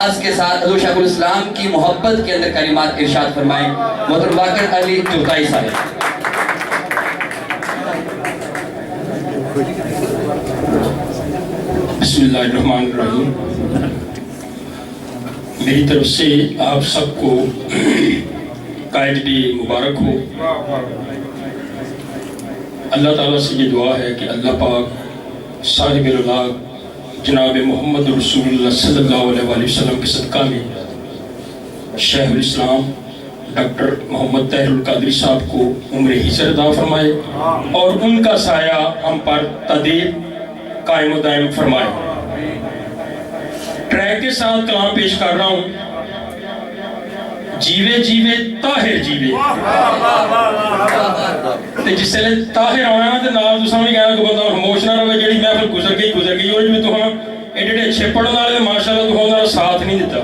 आज के साथ हज़रत शेखुल इस्लाम की मोहब्बत के अंदर कलिमात इरशाद फरमाएं मोहतरम वाक़िर अली चौथाई साहब। बिस्मिल्लाहिर्रहमानिर्रहीम। मेरी तरफ से आप सबको कायद डे मुबारक हो। अल्लाह ताला से ये दुआ है कि अल्लाह पाक साहिब औलाद जनाब मोहम्मद रसूलुल्लाह सल्लल्लाहु अलैहि वसल्लम के सदका में शेखुल इस्लाम डॉक्टर मोहम्मद ताहिरुल कादरी साहब को उम्र हिजर अता फरमाए और उनका साया हम पर तदीब कायम दायम फरमाए। ट्रैक के साथ कलाम पेश कर रहा हूँ। जीवे जीवे ताहिर जीवे ते जिसले ताहिर आना ते नाल तुसां भी कहना कि बंदा खामोश ना रहे। जेड़ी महफिल गुजर गई और जिवें तुहां एडे अच्छे पढ़न वाले माशाअल्लाह तुहां उन्हां दा साथ नहीं दिता।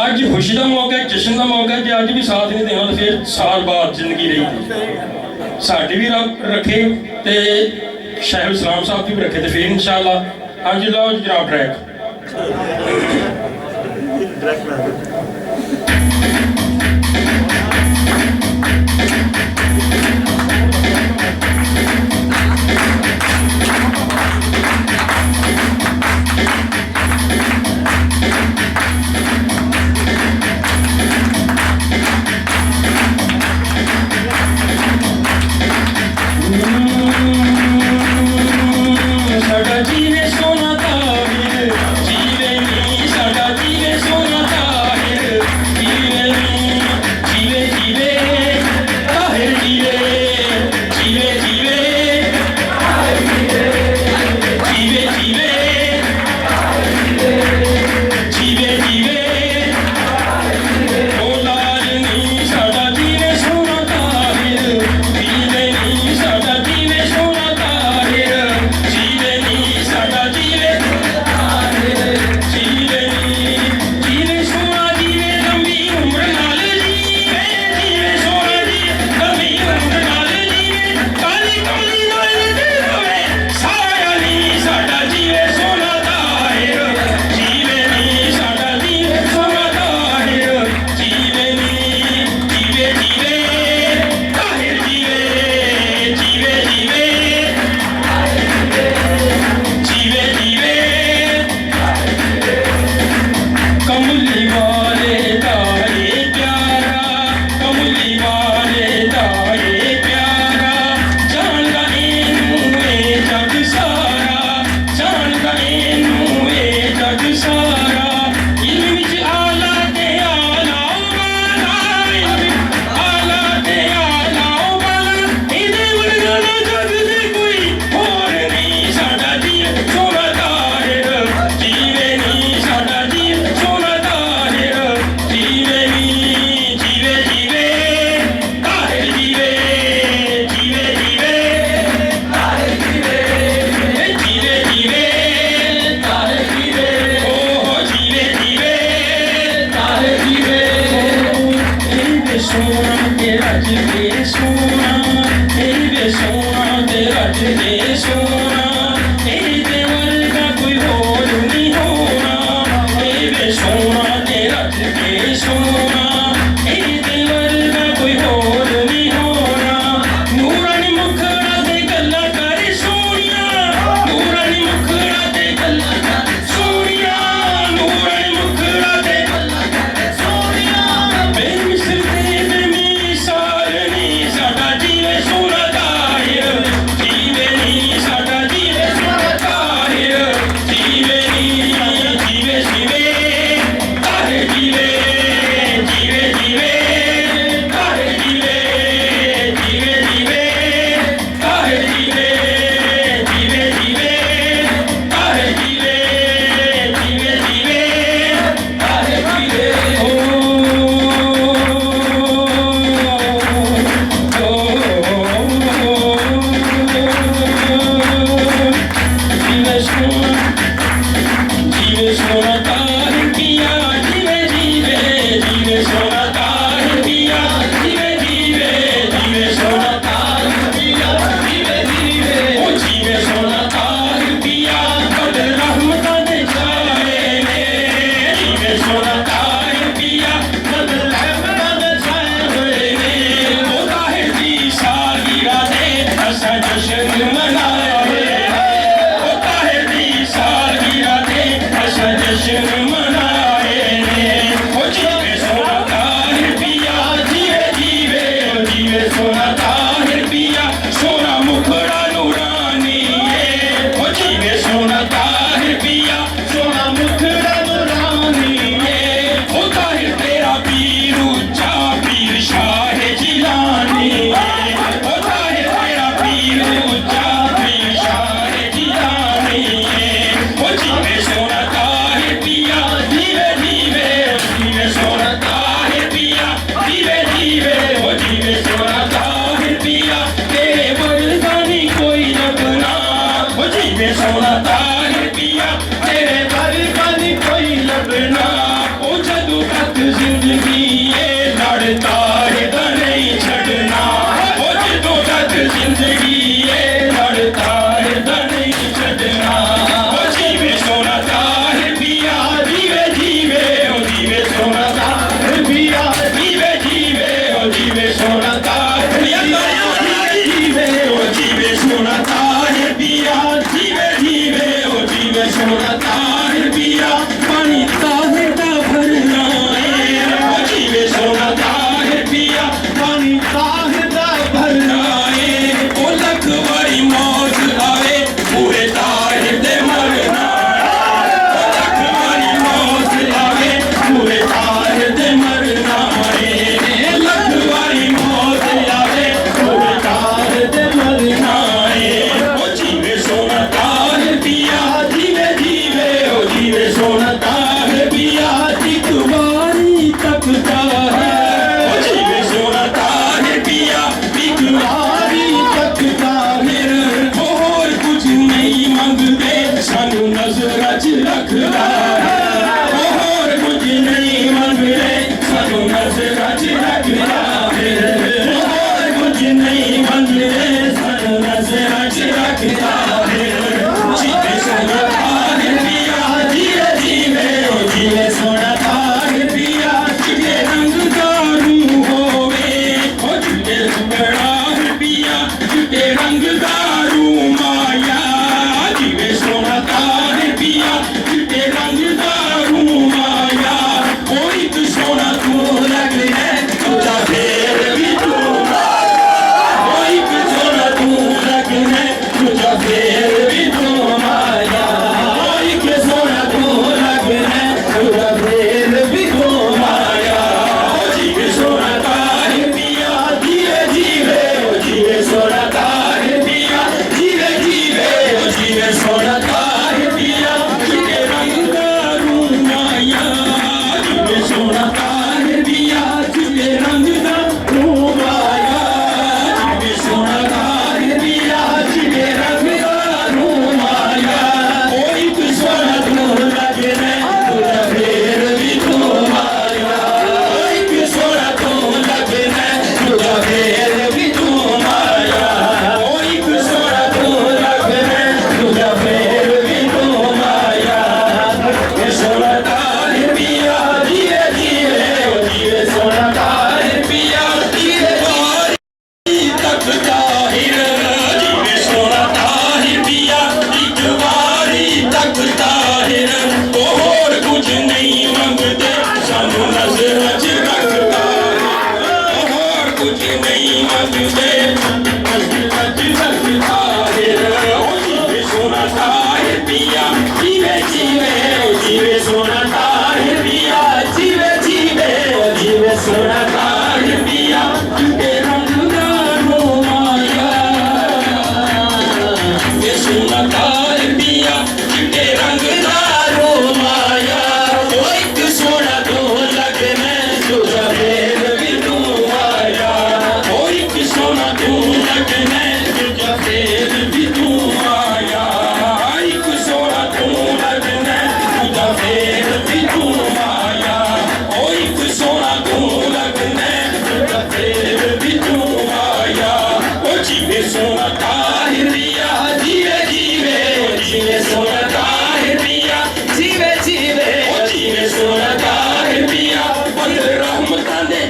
अज खुशी का मौका है, जश्न का मौका है। जे अज भी साथ नहीं देना तो फिर साल बाद जिंदगी रही थी। साडी भी रब रखे ते शेखुल इस्लाम साहब की भी रखे तो फिर इंशाअल्लाह। अज लाओ जनाब ट्रैक।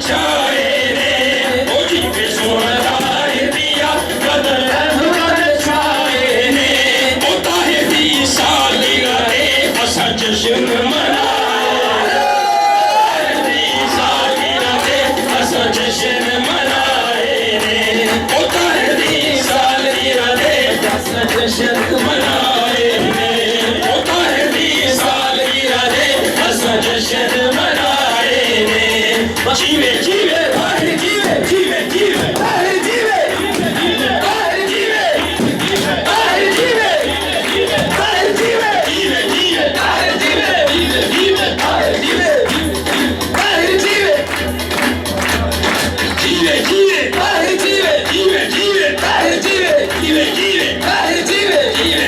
चाहे ने ओ जी पे सोहराए दिया कदर अहमद छाए ने ओ ताहे दी सालिया रे असा जश्न मनाए दी सालिया रे असा जश्न मनाए ने ओ ताहे दी सालिया रे असा जश्न मनाए ने ओ ताहे दी सालिया रे असा जश्न मनाए ने जीवे जीवे ताहे जीवे जीवे जीवे ताहे जीवे ताहे जीवे ताहे जीवे ताहे जीवे जीवे जीवे ताहे जीवे जीवे जीवे ताहे जीवे ताहे जीवे जीवे जीवे ताहे जीवे जीवे जीवे ताहे जीवे जीवे जीवे ताहे जीवे जीवे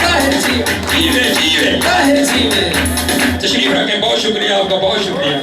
ताहे जीवे जीवे जीवे ताहे जीवे तशरीफ रखें बहुत शुक्रिया आपका बहुत शुक्रिया